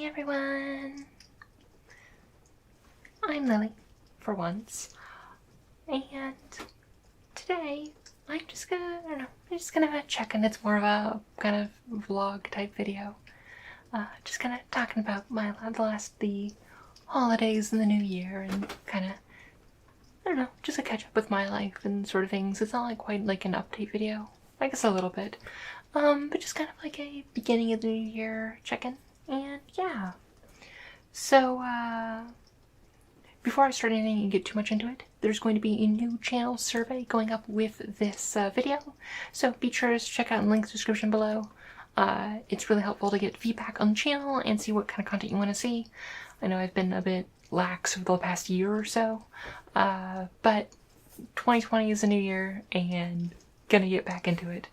Hey everyone! I'm Lily, for once, and today I'm just gonna check in. It's more of a kind of vlog type video. Just kind of talking about the holidays and the new year and kind of, just a catch up with my life and sort of things. It's not like quite like an update video. I guess a little bit. But just kind of like a beginning of the new year check-in. And yeah. So, before I start anything and get too much into it, there's going to be a new channel survey going up with this video. So be sure to check out the link description below. It's really helpful to get feedback on the channel and see what kind of content you want to see. I know I've been a bit lax over the past year or so, but 2020 is a new year and gonna get back into it.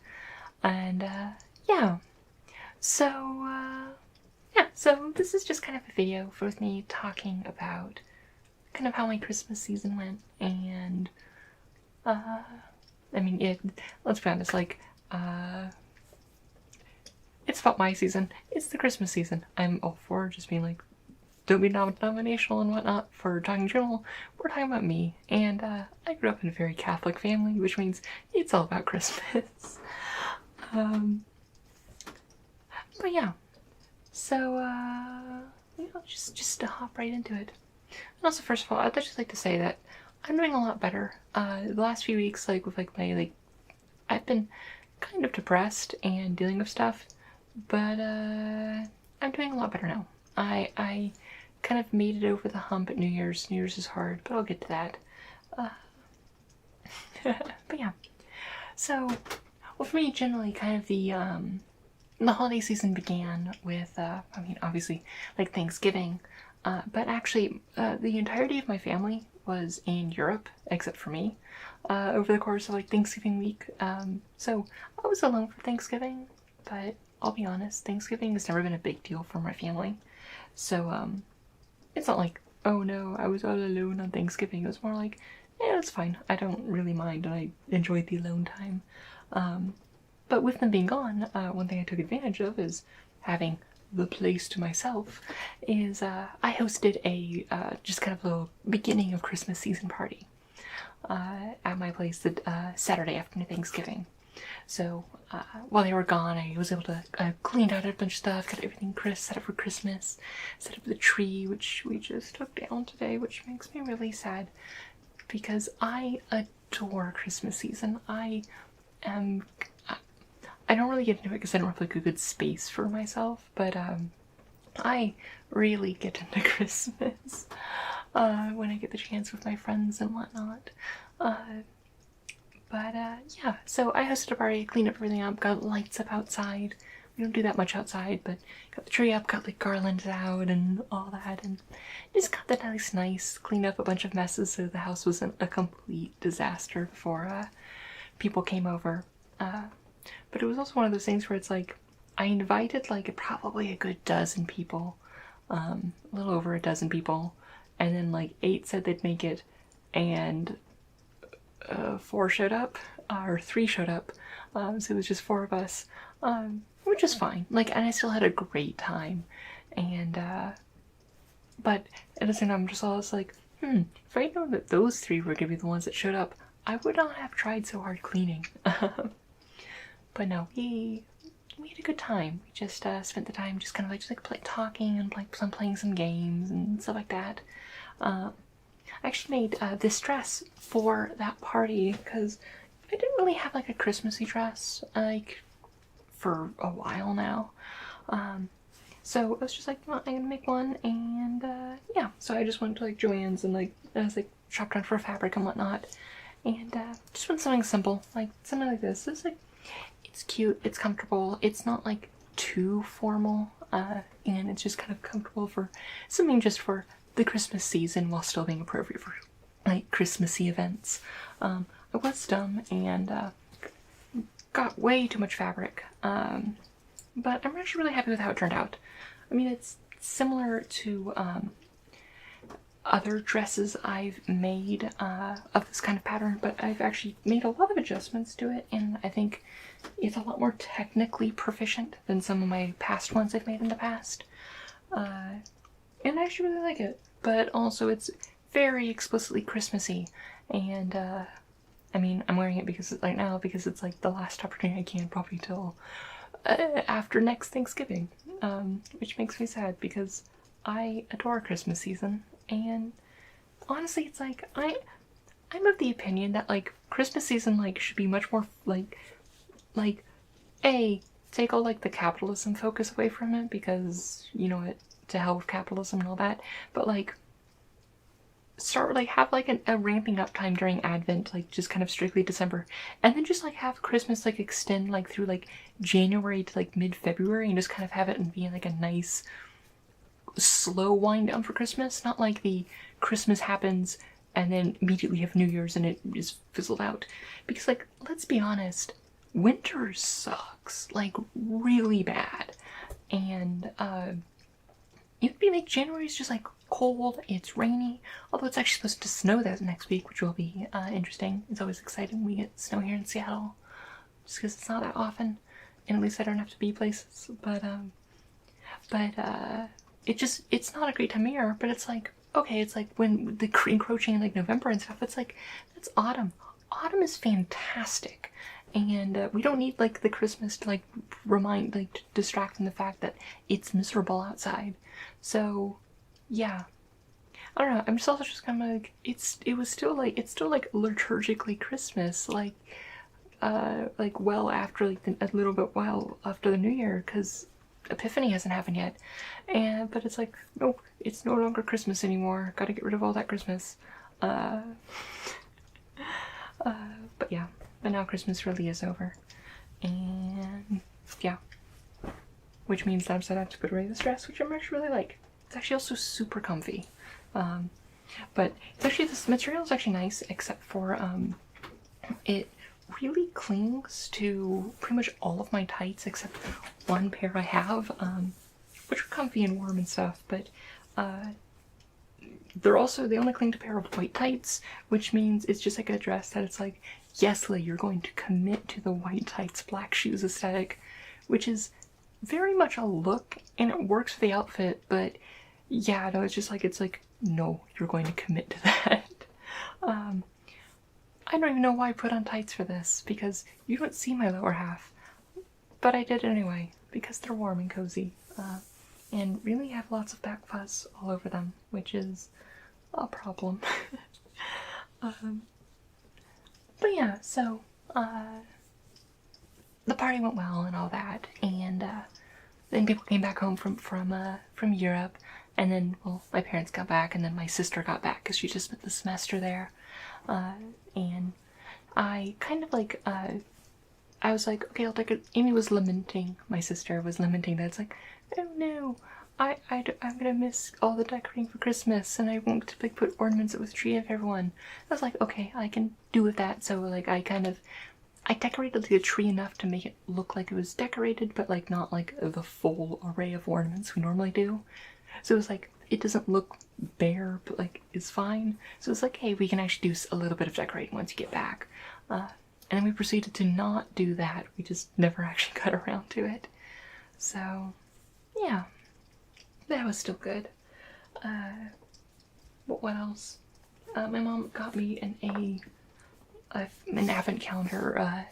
And yeah, so this is just kind of a video for me talking about kind of how my Christmas season went, and I mean, let's be honest, like, it's about my season. It's the Christmas season. I'm all for just being like, don't be denominational and whatnot for talking general. We're talking about me, and I grew up in a very Catholic family, which means it's all about Christmas. But yeah, so just to hop right into it. And also, first of all, I'd just like to say that I'm doing a lot better. The last few weeks, like with like my I've been kind of depressed and dealing with stuff, but I'm doing a lot better now. I kind of made it over the hump at New Year's. New Year's is hard, but I'll get to that. But yeah, so well, for me, generally, kind of the holiday season began with I mean, obviously, like Thanksgiving. But actually, the entirety of my family was in Europe, except for me, over the course of like Thanksgiving week. So I was alone for Thanksgiving, but I'll be honest, Thanksgiving has never been a big deal for my family. So it's not like, oh no, I was all alone on Thanksgiving. It was more like, yeah, it's fine. I don't really mind, and I enjoyed the alone time. But with them being gone, one thing I took advantage of is having the place to myself. I hosted a just kind of little beginning of Christmas season party at my place the Saturday after Thanksgiving. So while they were gone, I was able to clean out a bunch of stuff, got everything set up for Christmas, set up the tree, which we just took down today, which makes me really sad because I adore Christmas season. I don't really get into it because I don't have like a good space for myself, but I really get into Christmas when I get the chance with my friends and whatnot. Yeah, so I hosted a party, cleaned up everything up, got lights up outside. We don't do that much outside, but got the tree up, got like garlands out and all that, and just got that nice, cleaned up a bunch of messes so the house wasn't a complete disaster before people came over. But it was also one of those things where it's like, I invited like probably a good dozen people, a little over a dozen people, and then like 8 said they'd make it, and 4 showed up, or 3 showed up, so it was just 4 of us, which is fine, like, and I still had a great time, and, but at the same time, I'm just always like, if I'd known that those 3 were gonna be the ones that showed up, I would not have tried so hard cleaning. But no, we had a good time. We just spent the time just kind of like talking and playing some games and stuff like that. I actually made this dress for that party because I didn't really have like a Christmassy dress like for a while now. So I was just like, well, I'm gonna make one, and yeah. So I just went to like Joann's and I was like shopped around for fabric and whatnot, and just went something simple, like something like this. It's like, it's cute, it's comfortable, it's not like too formal, and it's just kind of comfortable for something just for the Christmas season while still being appropriate for like Christmassy events. I was dumb and got way too much fabric, but I'm actually really happy with how it turned out. I mean, it's similar to other dresses I've made of this kind of pattern, but I've actually made a lot of adjustments to it, and I think it's a lot more technically proficient than some of my past ones I've made in the past. And I actually really like it. But also it's very explicitly Christmassy. And, I mean, I'm wearing it because right now because it's like the last opportunity I can, probably till after next Thanksgiving, which makes me sad because I adore Christmas season, and honestly, it's like I'm of the opinion that like Christmas season like should be much more like a take all like the capitalism focus away from it because you know it to hell with capitalism and all that, but like start like have like a ramping up time during Advent, like just kind of strictly December, and then just like have Christmas like extend like through like January to like mid-February and just kind of have it and be like a nice slow wind down for Christmas, not like the Christmas happens and then immediately have New Year's and it is fizzled out. Because like let's be honest, winter sucks like really bad, and you'd be like January's just like cold, it's rainy, although it's actually supposed to snow that next week, which will be interesting. It's always exciting when we get snow here in Seattle, just because it's not that often, and at least I don't have to be places, but it's not a great time of year, but it's like, okay, it's like when the encroaching in like November and stuff, it's like, that's autumn. Autumn is fantastic, and we don't need like the Christmas to like remind, like to distract from the fact that it's miserable outside. So yeah, I don't know. I'm just also just kind of like it's still like liturgically Christmas, like well after like a little bit while after the New Year, because Epiphany hasn't happened yet, and but it's like nope, it's no longer Christmas anymore. Got to get rid of all that Christmas. But yeah, but now Christmas really is over, and yeah, which means that I'm set out to put away this dress, which I'm actually really like. It's actually also super comfy. But it's actually, this material is actually nice, except for it really clings to pretty much all of my tights except one pair I have, which are comfy and warm and stuff, but they only cling to a pair of white tights, which means it's just like a dress that it's like, yes, Leigh, you're going to commit to the white tights, black shoes aesthetic, which is very much a look, and it works for the outfit, but yeah, no, it's like, no, you're going to commit to that. I don't even know why I put on tights for this, because you don't see my lower half, but I did anyway, because they're warm and cozy, and really have lots of back fuzz all over them, which is a problem. But yeah, so, the party went well and all that, and then people came back home from Europe, and then, well, my parents got back, and then my sister got back because she just spent the semester there, and I kind of like, I was like, okay, I'll take it. Amy was lamenting, my sister was lamenting that it's like, oh no, I'm gonna miss all the decorating for Christmas, and I won't get to like put ornaments up with the tree of everyone. I was like, okay, I can do with that. So like I decorated the tree enough to make it look like it was decorated, but like not like the full array of ornaments we normally do. So it was like, it doesn't look bare, but like it's fine. So it's like, hey, we can actually do a little bit of decorating once you get back. And then we proceeded to not do that. We just never actually got around to it. So yeah, that was still good. But what else? My mom got me an advent calendar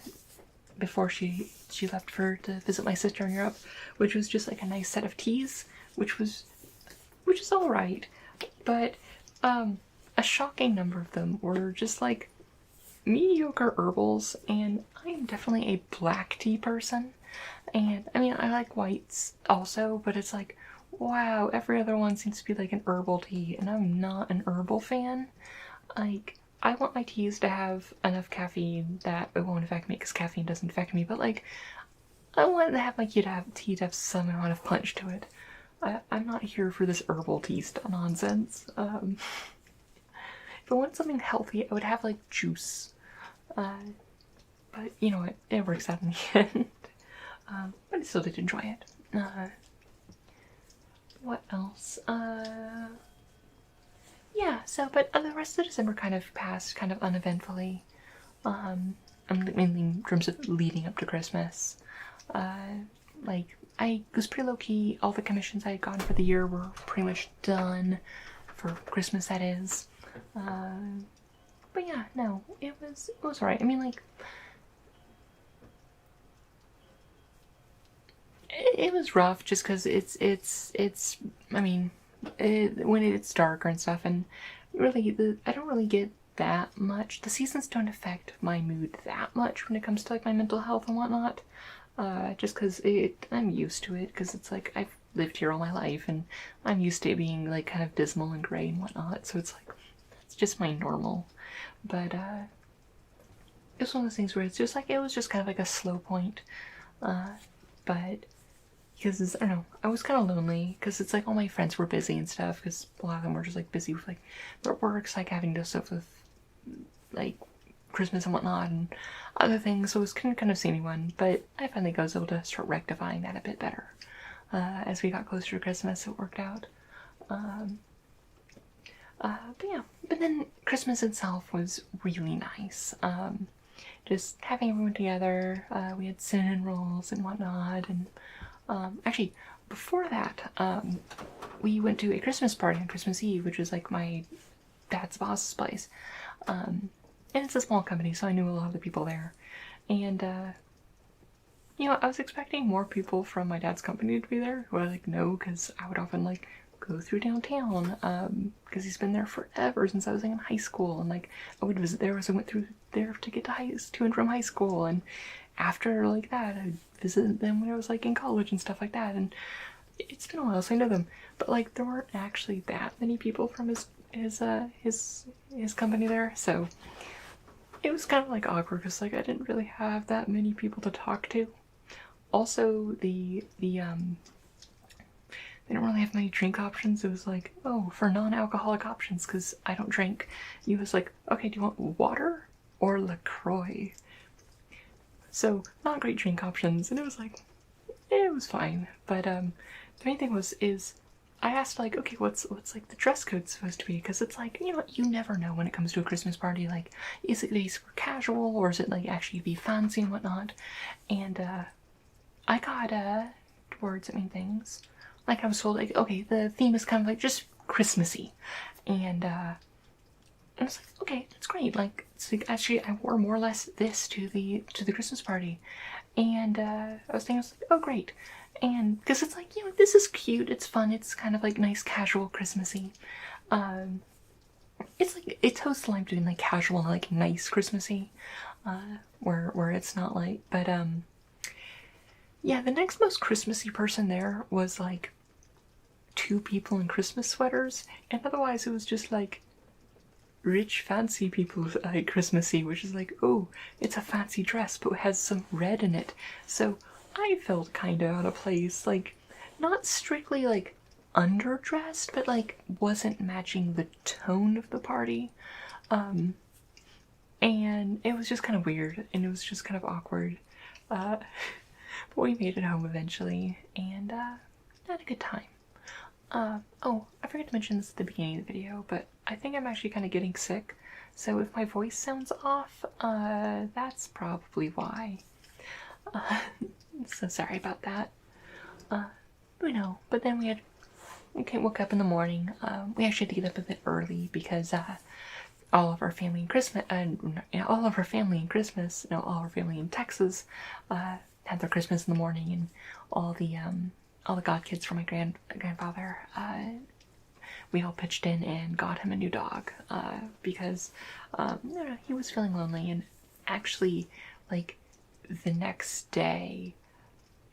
before she left to visit my sister in Europe, which was just like a nice set of teas, which is all right, but a shocking number of them were just like mediocre herbals, and I am definitely a black tea person, and I mean I like whites also, but it's like, wow, every other one seems to be like an herbal tea, and I'm not an herbal fan. Like, I want my teas to have enough caffeine that it won't affect me, because caffeine doesn't affect me, but like, I want to have my tea to have some amount of punch to it. I'm not here for this herbal tea nonsense. If I want something healthy, I would have like juice. But you know what, it works out in the end. But I still did enjoy it. What else? Yeah, so, but the rest of December kind of passed kind of uneventfully. Mainly in terms of leading up to Christmas. like, I was pretty low-key. All the commissions I had gotten for the year were pretty much done for Christmas, that is. But yeah, no, it was alright. I mean, like, it was rough just because I mean, when it's darker and stuff, and really, I don't really get that much. The seasons don't affect my mood that much when it comes to like my mental health and whatnot. Just because I'm used to it, because it's like I've lived here all my life and I'm used to it being like kind of dismal and gray and whatnot. So it's like it's just my normal. But it's one of those things where it's just like it was just kind of like a slow point. But because I don't know, I was kind of lonely because it's like all my friends were busy and stuff, because a lot of them were just like busy with like their works, like having to do stuff with like Christmas and whatnot and other things, so I was couldn't kind of see anyone. But I finally was able to start rectifying that a bit better as we got closer to Christmas. It worked out. But yeah, but then Christmas itself was really nice. Just having everyone together. We had cinnamon rolls and whatnot, and actually, before that, we went to a Christmas party on Christmas Eve, which was like my dad's boss's place. And it's a small company, so I knew a lot of the people there. And, you know, I was expecting more people from my dad's company to be there, who I like know, because I would often like go through downtown, because he's been there forever, since I was like, in high school, and like I would visit there as I went through there to get to and from high school, and after like that I'd visit them when I was like in college and stuff like that. And it's been a while, so I know them, but like there weren't actually that many people from his company there, so it was kind of like awkward because like I didn't really have that many people to talk to. Also, they didn't really have many drink options. It was like, oh, for non-alcoholic options, because I don't drink. He was like, okay, do you want water or LaCroix? So not great drink options, and it was like, it was fine. But the main thing is I asked like, okay, what's like the dress code supposed to be? Because it's like, you know, you never know when it comes to a Christmas party. Like, is it gonna be super casual, or is it like actually be fancy and whatnot? And I got words that mean things. Like I was told, like, okay, the theme is kind of like just Christmassy, and I was like, okay, that's great. Like, it's like, actually, I wore more or less this to the Christmas party, and I was thinking, I was like, oh, great, and because it's like, you know, this is cute, it's fun, it's kind of like nice, casual, Christmassy. It's like it's toast line between like casual and like nice Christmassy, where it's not like, but yeah, the next most Christmassy person there was like 2 people in Christmas sweaters, and otherwise it was just like rich fancy people like Christmassy, which is like, oh, it's a fancy dress but it has some red in it. So I felt kind of out of place, like not strictly like underdressed, but like wasn't matching the tone of the party. And it was just kind of weird, and it was just kind of awkward. But we made it home eventually, and had a good time. Oh, I forgot to mention this at the beginning of the video, but I think I'm actually kind of getting sick, so if my voice sounds off, that's probably why. So sorry about that. But then woke up in the morning. We actually had to get up a bit early because, all of our family in Christmas, all of our family in Texas, had their Christmas in the morning, and all the godkids from my grandfather, we all pitched in and got him a new dog, because he was feeling lonely, and actually, like, the next day,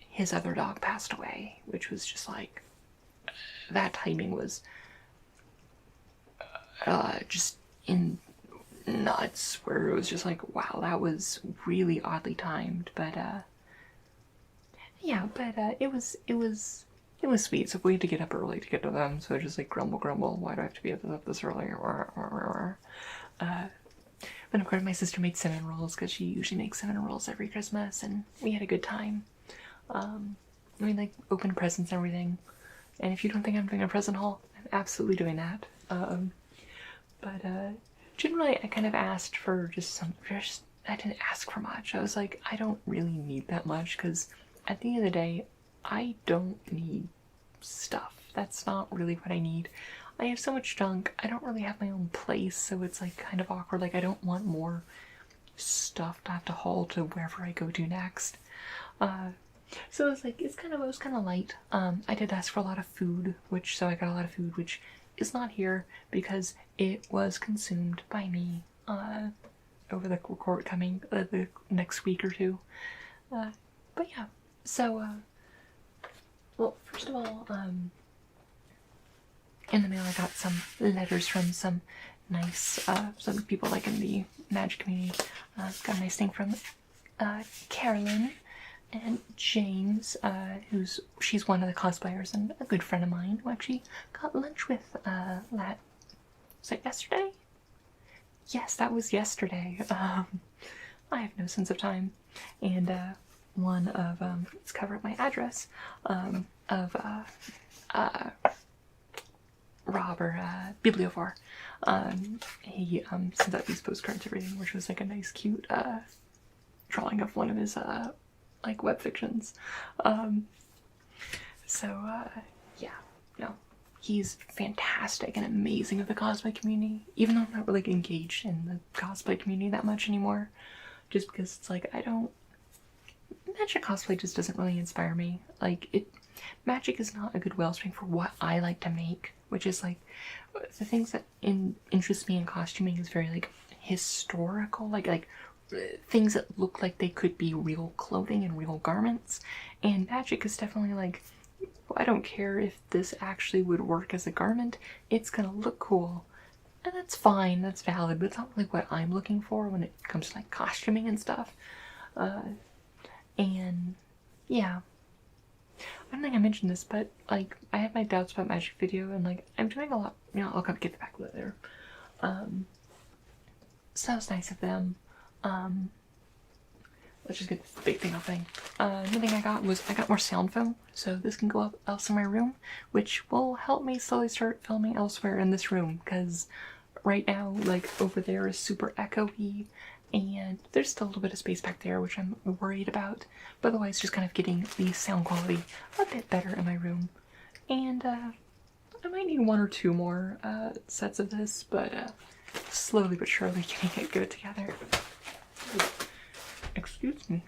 his other dog passed away, which was just like, that timing was just in nuts, where it was just like, wow, that was really oddly timed. But yeah, but it was sweet. So we had to get up early to get to them, so just like grumble, why do I have to be up this early? But of course my sister made cinnamon rolls, because she usually makes cinnamon rolls every Christmas, and we had a good time. We like opened presents and everything, and if you don't think I'm doing a present haul, I'm absolutely doing that. But generally I kind of asked for I didn't ask for much. I was like, I don't really need that much, because at the end of the day, I don't need stuff. That's not really what I need. I have so much junk. I don't really have my own place, so it's like kind of awkward. Like I don't want more stuff to have to haul to wherever I go to next. So it's like it was kind of light. I did ask for a lot of food, so I got a lot of food, which is not here because it was consumed by me over the the next week or two. But yeah, so well, first of all, in the mail I got some letters from some nice some people like in the magic community. Got a nice thing from Carolyn and James, she's one of the cosplayers and a good friend of mine who actually got lunch with was that yesterday? Yes, that was yesterday. I have no sense of time. And one of let's cover up my address of Rob or Bibliophore. He sent out these postcards and everything, which was like a nice cute drawing of one of his like web fictions. Yeah, no, he's fantastic and amazing with the cosplay community, even though I'm not really engaged in the cosplay community that much anymore, just because it's like magic cosplay just doesn't really inspire me. Magic is not a good wellspring for what I like to make, which is like the things that interest me in costuming is very like historical, like things that look like they could be real clothing and real garments. And magic is definitely like, well, I don't care if this actually would work as a garment, it's gonna look cool. And that's fine, that's valid, but it's not really what I'm looking for when it comes to like costuming and stuff. And yeah, I don't think I mentioned this, but like I have my doubts about magic video, and like I'm doing a lot, I'll come get back with it later. So that was nice of them. Let's just get this big thing opening. Another thing I got more sound foam, so this can go up else in my room, which will help me slowly start filming elsewhere in this room, because right now, like over there is super echoey, and there's still a little bit of space back there, which I'm worried about, but otherwise just kind of getting the sound quality a bit better in my room. And I might need one or two more sets of this, but slowly but surely getting it good together. Excuse me.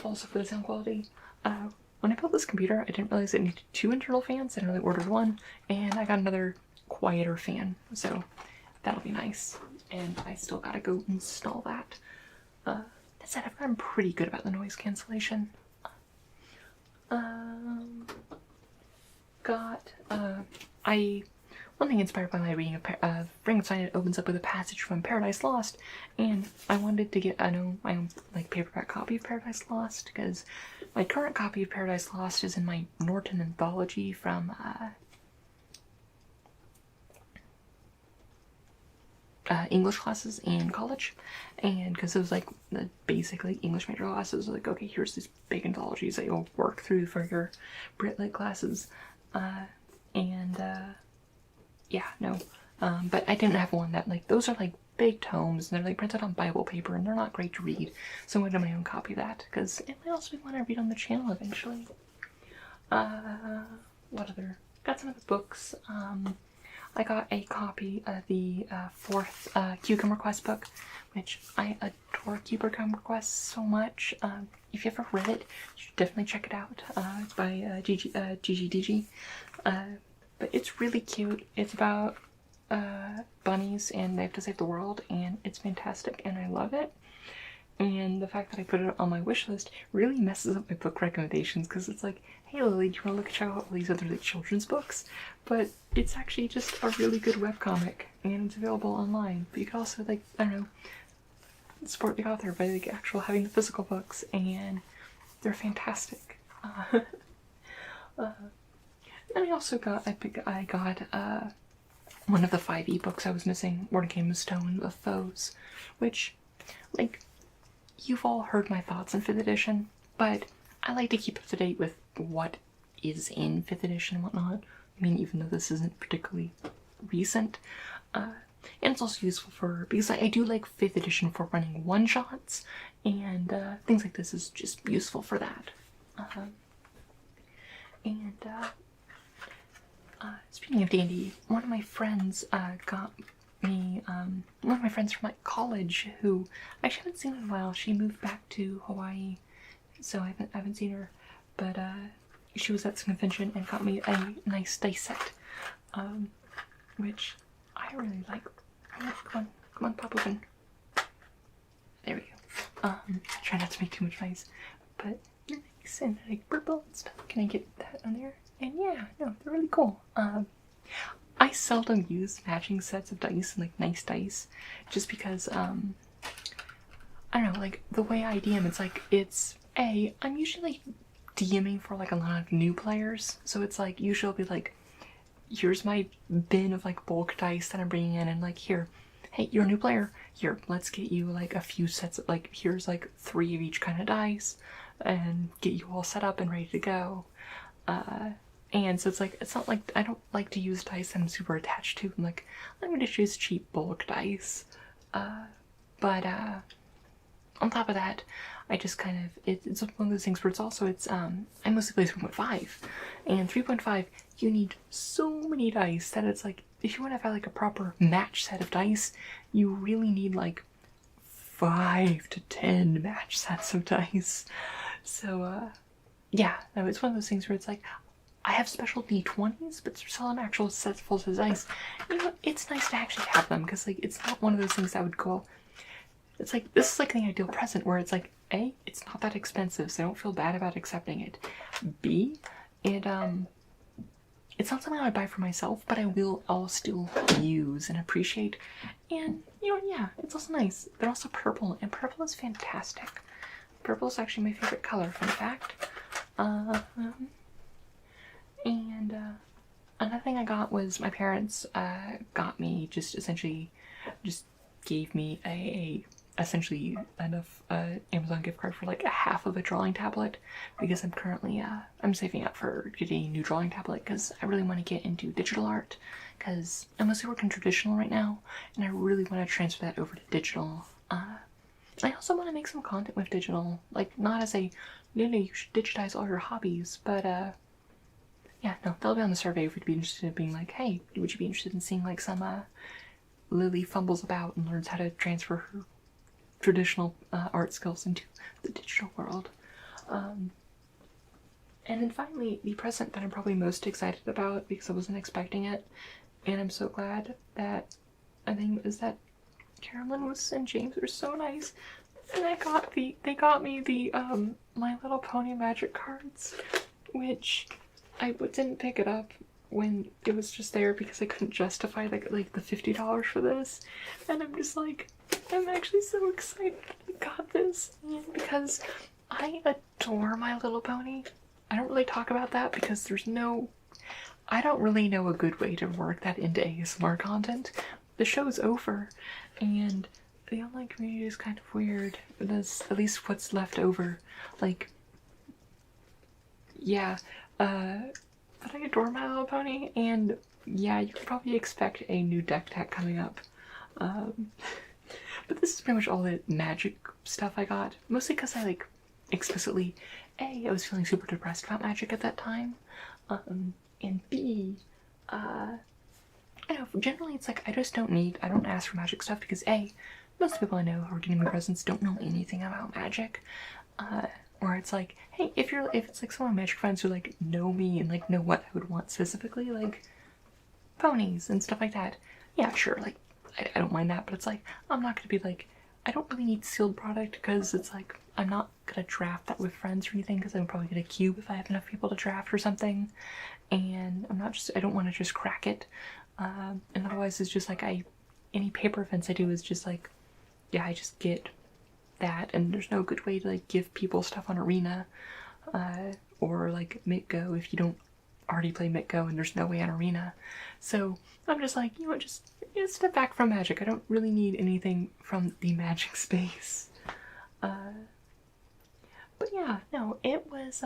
Also for the sound quality, when I built this computer, I didn't realize it needed 2 internal fans. I only ordered 1, and I got another quieter fan, so that'll be nice. And I still gotta go install that. That said, I've gotten pretty good about the noise cancellation. One thing inspired by my reading of Frankenstein, it opens up with a passage from Paradise Lost, and I wanted to get my own like paperback copy of Paradise Lost, because my current copy of Paradise Lost is in my Norton anthology from English classes in college, and because it was like the basic like English major classes, like okay, here's these big anthologies that you'll work through for your Brit Lit classes, yeah, no, but I didn't have one that like, those are like big tomes and they're like printed on Bible paper and they're not great to read, so I wanted my own copy of that because it might also be one I read on the channel eventually. What other? Got some of the books. I got a copy of the 4th Cucumber Quest book, which I adore Cucumber Quest so much. If you ever read it, you should definitely check it out. It's by GGDG. But it's really cute. It's about bunnies and they have to save the world, and it's fantastic and I love it. And the fact that I put it on my wish list really messes up my book recommendations, because it's like, hey Lily, do you want to check out all these other like children's books? But it's actually just a really good webcomic and it's available online. But you can also like, I don't know, support the author by like actual having the physical books, and they're fantastic. And I also got, I got one of the 5 ebooks I was missing, Mordecai Stone of Foes, which, like, you've all heard my thoughts on 5th edition, but I like to keep up to date with what is in 5th edition and whatnot. I mean, even though this isn't particularly recent. And it's also useful because I do like 5th edition for running one-shots, and things like this is just useful for that. And speaking of D&D, one of my friends got me, one of my friends from like college who I actually haven't seen in a while. She moved back to Hawaii, so I haven't seen her, but she was at some convention and got me a nice dice set, which I really like. Come on, pop open. There we go. Try not to make too much noise, but nice and like purple and stuff. Can I get that on there? And yeah, no, they're really cool. I seldom use matching sets of dice and like nice dice, just because I don't know, like the way I DM, it's like I'm usually DMing for like a lot of new players, so it's like usually I'll be like, here's my bin of like bulk dice that I'm bringing in, and like, here, hey, you're a new player, here, let's get you like a few sets of like, here's like 3 of each kind of dice, and get you all set up and ready to go. And so it's like, it's not like, I don't like to use dice I'm super attached to. I'm like, let me just use cheap bulk dice. But on top of that, I just kind of, it's one of those things where I mostly play 3.5. And 3.5, you need so many dice that it's like, if you want to have like a proper match set of dice, you really need like 5 to 10 match sets of dice. So, yeah, no, it's one of those things where it's like, I have special D20s, but seldom actual sets full of dice. You know, it's nice to actually have them, because like, it's not one of those things that would go, it's like, this is like the ideal present where it's like, A, it's not that expensive, so I don't feel bad about accepting it. B, it's not something I would buy for myself, but I'll still use and appreciate. And, you know, yeah, it's also nice. They're also purple, and purple is fantastic. Purple is actually my favorite color, fun fact. And another thing I got was my parents got me, gave me essentially enough Amazon gift card for like a half of a drawing tablet, because I'm currently I'm saving up for getting a new drawing tablet, because I really want to get into digital art, because I'm mostly working traditional right now, and I really want to transfer that over to digital. I also want to make some content with digital, like not as a, you should digitize all your hobbies, but yeah, no, that'll be on the survey if you'd be interested in being like, hey, would you be interested in seeing like some Lily fumbles about and learns how to transfer her traditional art skills into the digital world. And then finally, the present that I'm probably most excited about, because I wasn't expecting it, and I'm so glad that is that Carolyn and James were so nice, and they got me the My Little Pony magic cards, which I didn't pick it up when it was just there because I couldn't justify like the $50 for this, and I'm just like, I'm actually so excited I got this, and because I adore My Little Pony. I don't really talk about that because I don't really know a good way to work that into ASMR content. The show's over, and the online community is kind of weird. That's at least what's left over. Like, yeah, but I adore My Little Pony, and yeah, you could probably expect a new deck tech coming up. But this is pretty much all the magic stuff I got, mostly because I like explicitly, A, I was feeling super depressed about magic at that time, and B, I don't know, generally it's like I don't ask for magic stuff because A, most of the people I know who are getting me presents don't know anything about magic, or it's like, hey, if it's like some of my magic friends who like know me and like know what I would want specifically, like ponies and stuff like that, yeah, sure, like I don't mind that, but it's like, I'm not gonna be like, I don't really need sealed product, because it's like, I'm not gonna draft that with friends or anything, because I'm probably gonna cube if I have enough people to draft or something, and I don't want to just crack it, and otherwise it's just like, any paper events I do is just like, yeah, I just get that, and there's no good way to like give people stuff on Arena, or like MitGo if you don't already play MitGo and there's no way on Arena. So I'm just like, you know what, just step back from magic. I don't really need anything from the magic space. But yeah, no, it was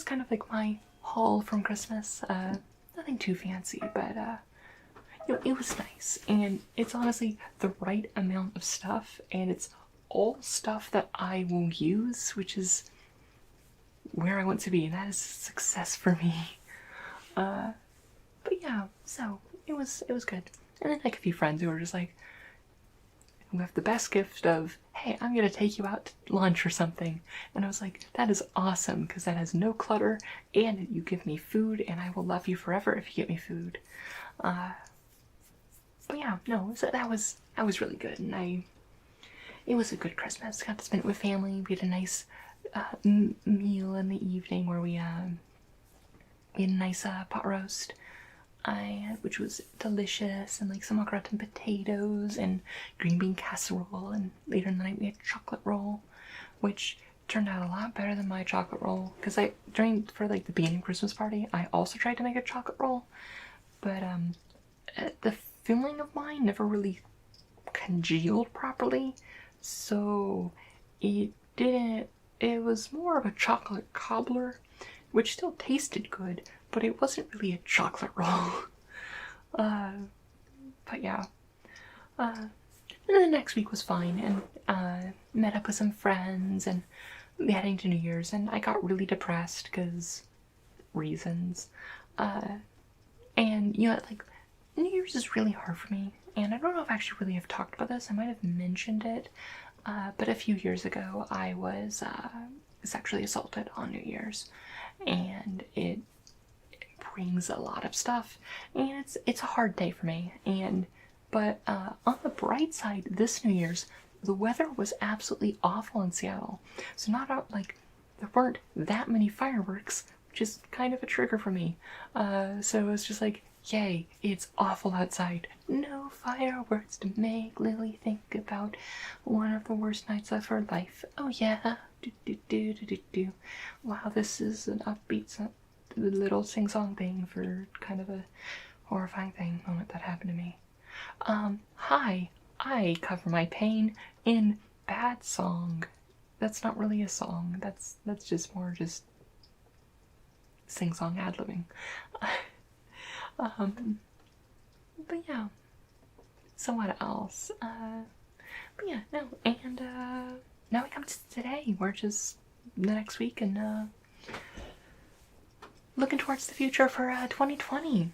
kind of like my haul from Christmas. Nothing too fancy, but you know, it was nice, and it's honestly the right amount of stuff, and it's all stuff that I will use, which is where I want to be, and that is a success for me. But yeah, so it was good. And then like a few friends who were just like, who have the best gift of, hey, I'm gonna take you out to lunch or something. And I was like, that is awesome, because that has no clutter, and you give me food, and I will love you forever if you get me food. But yeah, no, so that was really good, and it was a good Christmas. Got to spend it with family. We had a nice meal in the evening where we had a nice pot roast, which was delicious, and like some au gratin potatoes and green bean casserole, and later in the night we had chocolate roll, which turned out a lot better than my chocolate roll, because for like the beginning Christmas party, I also tried to make a chocolate roll, but the filling of mine never really congealed properly, so it was more of a chocolate cobbler, which still tasted good, but it wasn't really a chocolate roll. But yeah. And then the next week was fine, and met up with some friends, and heading to New Year's, and I got really depressed because reasons. And you know, like, New Year's is really hard for me, and I don't know if I actually really have talked about this. I might have mentioned it, but a few years ago I was sexually assaulted on New Year's, and it brings a lot of stuff, and it's a hard day for me. But on the bright side, this New Year's, the weather was absolutely awful in Seattle, so like there weren't that many fireworks, which is kind of a trigger for me. So it was just like, yay, it's awful outside. No fireworks to make Lily think about one of the worst nights of her life. Oh yeah. Do, do, do, do, do, do. Wow, this is an upbeat little sing-song thing for kind of a horrifying moment that happened to me. Hi, I cover my pain in bad song. That's not really a song. That's just more just sing-song ad-libbing. But yeah. So what else? But yeah, no, and now we come to today, which is the next week, and looking towards the future for 2020.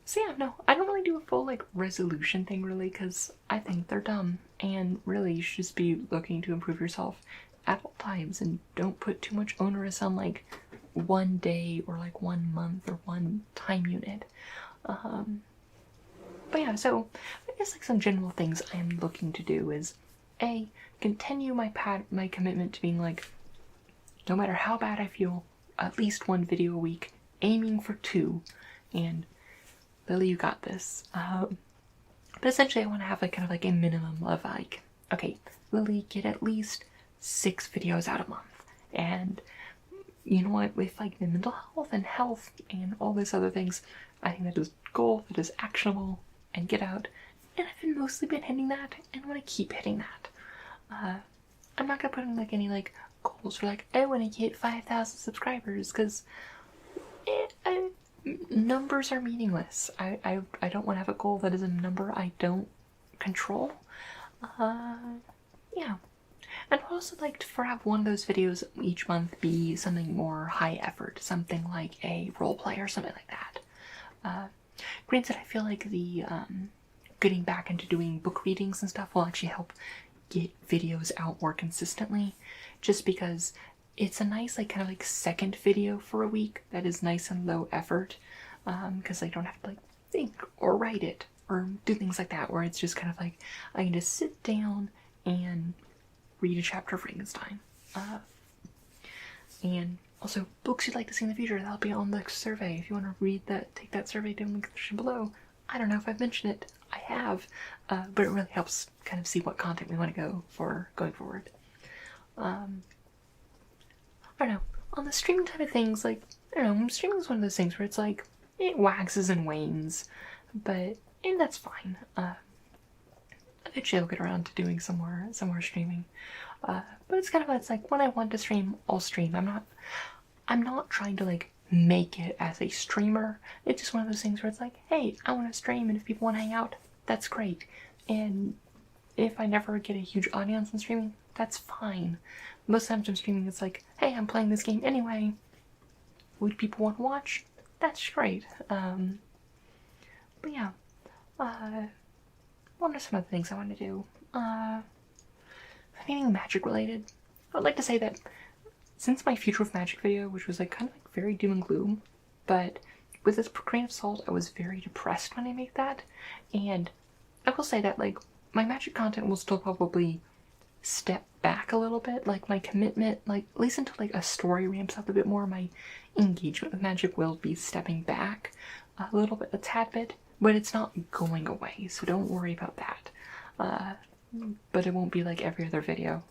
So yeah, no, I don't really do a full like resolution thing really, because I think they're dumb, and really you should just be looking to improve yourself at all times, and don't put too much onerous on like one day or like 1 month or one time unit. But yeah, so I guess like some general things I am looking to do is continue my commitment to being like, no matter how bad I feel, at least 1 video a week, aiming for 2, and Lily, you got this. But essentially I want to have like kind of like a minimum of like, okay, Lily, get at least 6 videos out a month, and you know what, with like the mental health and health and all these other things, I think that is a goal that is actionable and get out, and I've mostly been hitting that, and I want to keep hitting that. I'm not gonna put in like any like goals for like, I want to get 5,000 subscribers, because numbers are meaningless. I don't want to have a goal that is a number I don't control. Yeah. And I'd also like to have one of those videos each month be something more high effort, something like a role play or something like that. Granted, I feel like the getting back into doing book readings and stuff will actually help get videos out more consistently, just because it's a nice like kind of like second video for a week that is nice and low effort, because I don't have to like think or write it or do things like that, where it's just kind of like I can just sit down and read a chapter of Frankenstein. And also books you'd like to see in the future, that'll be on the survey. If you want to read that, take that survey down in the description below. I don't know if I've mentioned it. I have, but it really helps kind of see what content we want to go for going forward. I don't know. On the streaming type of things, like, I don't know, streaming is one of those things where it's like, it waxes and wanes, and that's fine. Eventually I'll get around to doing some more streaming. But it's kind of, it's like, when I want to stream, I'll stream. I'm not trying to like make it as a streamer. It's just one of those things where it's like, hey, I want to stream, and if people want to hang out, that's great. And if I never get a huge audience on streaming, that's fine. Most times I'm streaming, it's like, hey, I'm playing this game anyway. Would people want to watch? That's great. But yeah, what are some other things I want to do? Anything magic related? I would like to say that since my Future of Magic video, which was like kind of like very doom and gloom, but with this grain of salt, I was very depressed when I made that, and I will say that like my magic content will still probably step back a little bit, like my commitment, like at least until like a story ramps up a bit more, my engagement with magic will be stepping back a little bit, a tad bit, but it's not going away, so don't worry about that. But it won't be like every other video.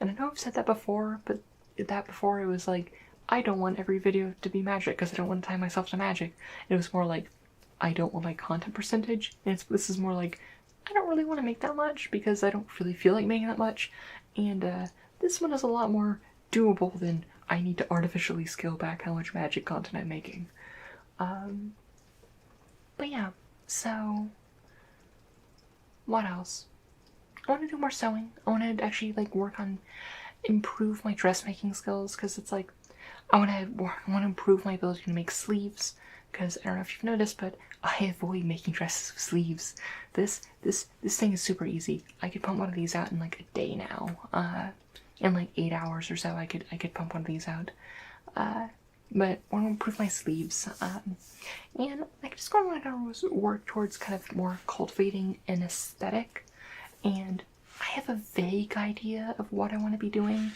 And I know I've said that before, but before it was like, I don't want every video to be magic because I don't want to tie myself to magic. It was more like, I don't want my content percentage, and this is more like, I don't really want to make that much because I don't really feel like making that much, and this one is a lot more doable than I need to artificially scale back how much magic content I'm making. But yeah, so what else? I want to do more sewing. I want to actually like work on improve my dressmaking skills, because it's like I want to improve my ability to make sleeves, because I don't know if you've noticed, but I avoid making dresses with sleeves. This thing is super easy. I could pump one of these out in like a day now. In like 8 hours or so, I could pump one of these out. But I want to improve my sleeves. And I just want to work towards kind of more cultivating an aesthetic. And I have a vague idea of what I want to be doing.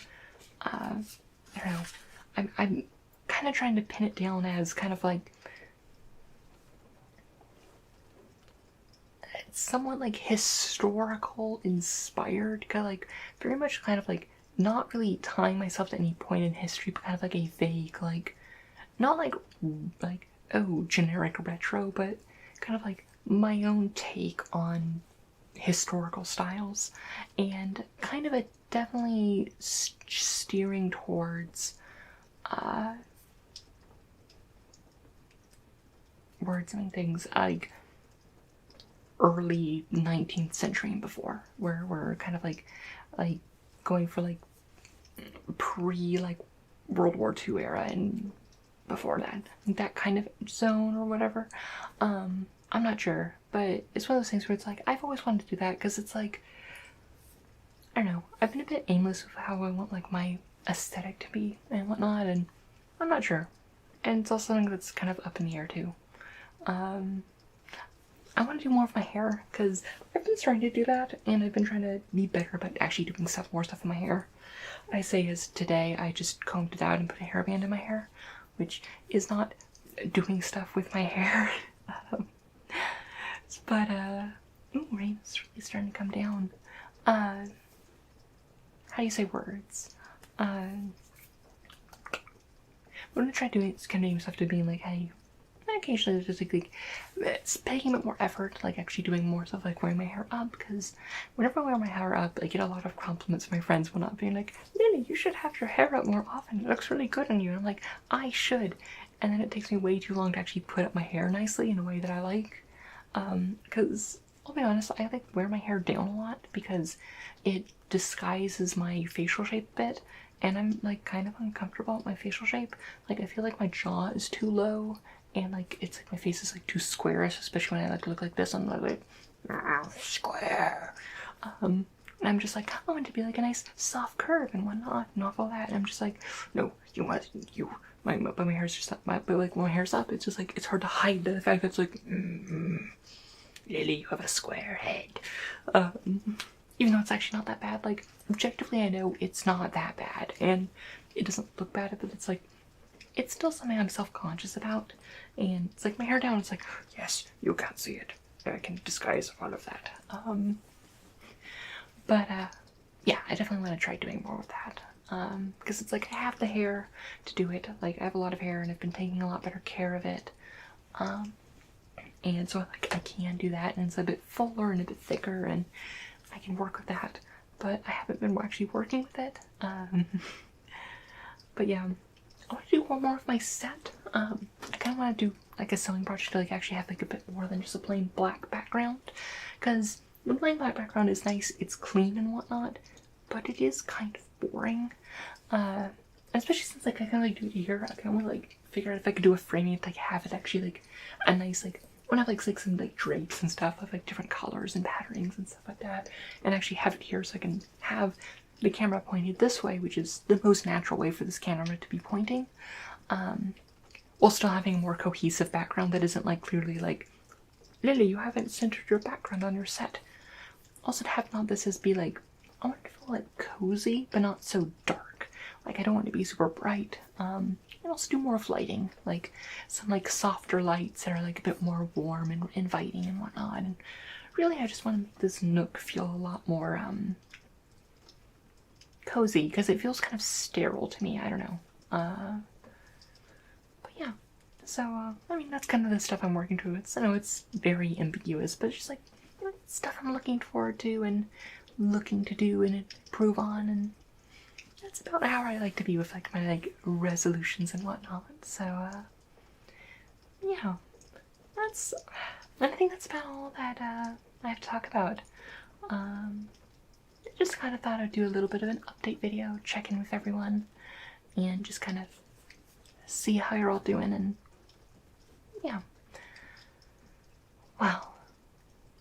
I don't know. I'm kind of trying to pin it down as kind of like it's somewhat like historical inspired, kind of like very much kind of like not really tying myself to any point in history, but kind of like a vague like not like oh generic retro, but kind of like my own take on historical styles, and kind of a definitely steering towards wordsmithing things like early 19th century and before, where we're kind of like going for like pre like World War II era and before that kind of zone or whatever. I'm not sure, but it's one of those things where it's like I've always wanted to do that, because it's like I don't know, I've been a bit aimless with how I want like my aesthetic to be and whatnot, and I'm not sure. And it's also something that's kind of up in the air too. I want to do more of my hair, because I've been starting to do that, and I've been trying to be better about actually doing more stuff in my hair. I say as today I just combed it out and put a hairband in my hair, which is not doing stuff with my hair. But ooh, rain's really starting to come down. How do you say words? I'm gonna try doing conveying stuff to being like, hey, occasionally there's just like it's taking a bit more effort, like actually doing more stuff like wearing my hair up, because whenever I wear my hair up, I get a lot of compliments from my friends when not being like, Lily, you should have your hair up more often. It looks really good on you. And I'm like, I should. And then it takes me way too long to actually put up my hair nicely in a way that I like. Because I'll be honest, I like wear my hair down a lot because it disguises my facial shape a bit, and I'm like kind of uncomfortable with my facial shape. Like I feel like my jaw is too low, and like it's like my face is like too squarish, especially when I like look like this. I'm like square. And I'm just like, I want it to be like a nice soft curve and whatnot and all that. And I'm just like, no, my hair's just up. But like when my hair's up, it's just like it's hard to hide the fact that it's like, Lily, you have a square head. Even though it's actually not that bad. Like objectively, I know it's not that bad, and it doesn't look bad, but it's like it's still something I'm self-conscious about. And it's like my hair down. It's like, yes, you can't see it. I can disguise all of that. Yeah, I definitely want to try doing more with that. Because it's like I have the hair to do it. Like I have a lot of hair, and I've been taking a lot better care of it. And so like I can do that, and it's a bit fuller and a bit thicker, and I can work with that. But I haven't been actually working with it. But yeah, I want to do one more of my set. I kind of want to do like a sewing project to like actually have like a bit more than just a plain black background, because the blank black background is nice, it's clean and whatnot, but it is kind of boring. Especially since like I kind of like do it here, I kind of like figure out if I could do a framing to like have it actually like a nice like when I have like some like drapes and stuff of like different colors and patterns and stuff like that, and actually have it here so I can have the camera pointed this way, which is the most natural way for this camera to be pointing, while still having a more cohesive background that isn't like clearly like, Lily, you haven't centered your background on your set. Also to have not this as be like, I want it to feel like cozy, but not so dark. Like I don't want it to be super bright. And also do more of lighting, like some like softer lights that are like a bit more warm and inviting and whatnot. And really I just want to make this nook feel a lot more cozy, because it feels kind of sterile to me, I don't know. But yeah, so I mean that's kind of the stuff I'm working towards. I know it's very ambiguous, but it's just like, you know, stuff I'm looking forward to and looking to do and improve on, and that's about how I like to be with like my like resolutions and whatnot. So yeah, I think that's about all that I have to talk about. Just kind of thought I'd do a little bit of an update video, check in with everyone, and just kind of see how you're all doing. And yeah, well,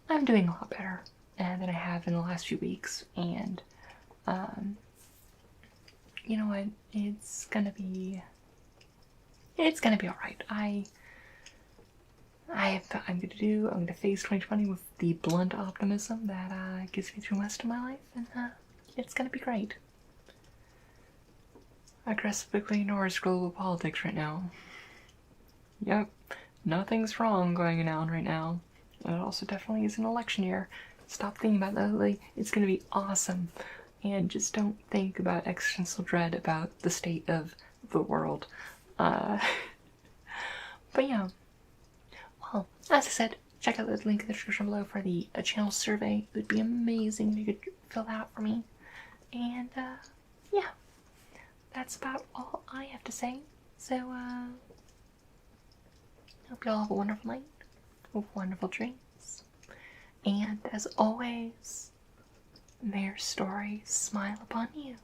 I'm doing a lot better than I have in the last few weeks, and you know what, it's gonna be alright. I'm gonna face 2020 with the blunt optimism that gets me through most of my life, and it's gonna be great. Aggressively ignores global politics right now. Yep, nothing's wrong going on right now. It also definitely is an election year. Stop thinking about that, like, it's gonna be awesome. And just don't think about existential dread about the state of the world. But yeah. Well, as I said, check out the link in the description below for the channel survey. It would be amazing if you could fill that out for me. And yeah, that's about all I have to say. So hope you all have a wonderful night with wonderful dreams. And as always, may your stories smile upon you.